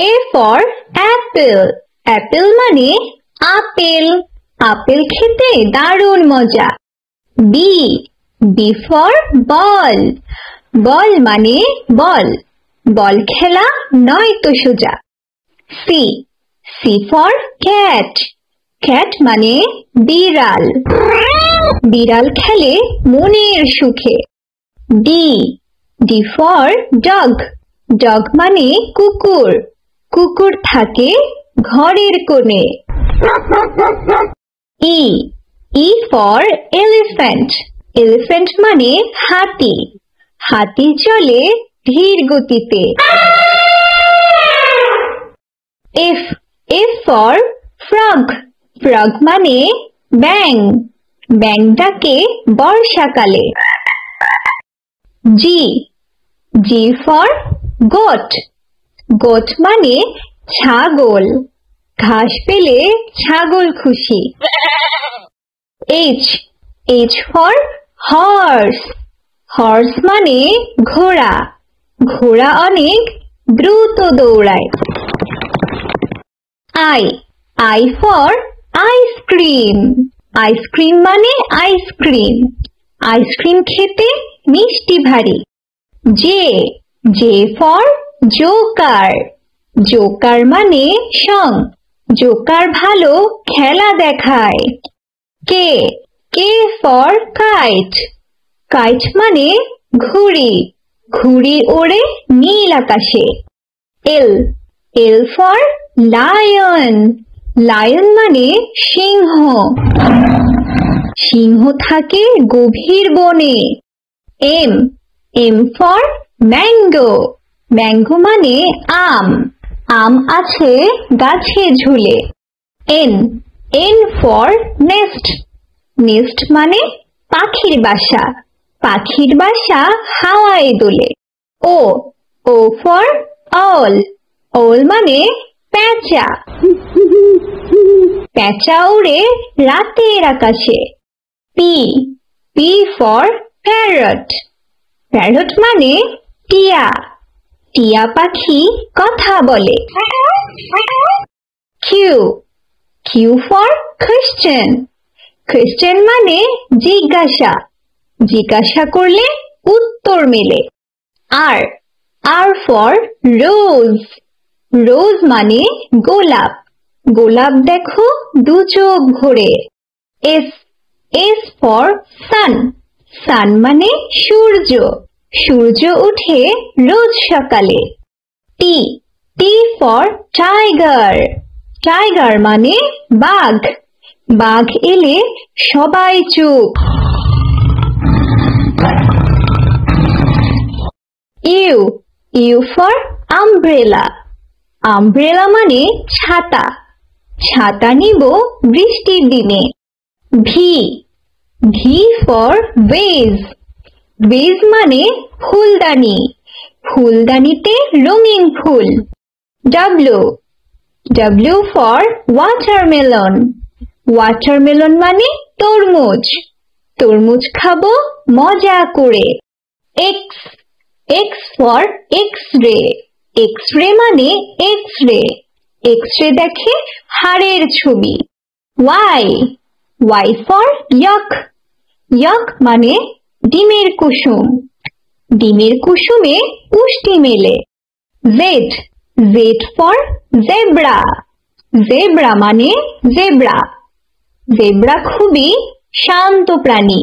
A for apple. Apple মানে apple. Apple খেতে দারুণ মজা। B. B for ball. বল মানে বল। বল খেলা নয়তো সোজা। C. C for cat. cat মানে বিড়াল। বিড়াল খেলে মনের সুখে। D. D for dog. dog মানে কুকুর। কুকুর থাকে ঘরের কোণে। E. E for elephant. elephant মানে হাতি। হাতি চলে ধীর গতিতে। F. F for frog. frog মানে ব্যাঙ। ব্যাঙ ডাকে বর্ষাকালে। G. G for goat. goat মানে ছাগল। ঘাস পেলে ছাগল খুশি। H. H for horse. horse মানে ঘোড়া। ঘোড়া অনেক দ্রুত দৌড়ায়। I. I for ice cream. ice cream মানে আইসক্রিম। আইসক্রিম খেতে মিষ্টি ভারী। J. J for joker. joker মানে সং। জোকার ভালো খেলা দেখায়। K. K for kite. kite মানে ঘুড়ি। ঘুড়ি ওড়ে নীল আকাশে। L. L for lion. lion মানে সিংহ। সিংহ থাকে গভীর বনে। M. M for mango. mango মানে আম। আম আছে গাছে ঝুলে। N. N for nest. nest মানে পাখির বাসা। পাখির বাসা হাওয়ায় দোলে। O. O for owl. owl মানে পেঁচা। পেঁচা উড়ে রাতের আকাশে। P. P for parrot. parrot মানে টিয়া। টিয়া পাখি কথা বলে। Q. Q for question. question মানে জিজ্ঞাসা। জিজ্ঞাসা করলে উত্তর মেলে। R. R for rose. rose মানে গোলাপ। গোলাপ দেখো দু চোখ ভরে। S. S for sun. sun মানে সূর্য। সূর্য ওঠে রোজ সকালে। T. T for tiger. tiger মানে বাঘ। বাঘ এলে সবাই চুপ। U. U for umbrella. umbrella মানে ছাতা। ছাতা নিব বৃষ্টির দিনে। V. V for vase. vase মানে ফুলদানি। ফুলদানিতে রঙিন ফুল। W. W for watermelon. watermelon মানে তরমুজ। তরমুজ খাবো মজা করে। X. X for X-ray. X-ray মানে X-ray. X-ray দেখে হাড়ের ছবি। Y. Y for yolk. yolk মানে ডিমের কুসুম। ডিমের কুসুমে পুষ্টি মেলে। Z. Z for zebra. zebra মানে জেব্রা। জেব্রা খুবই শান্ত প্রাণী।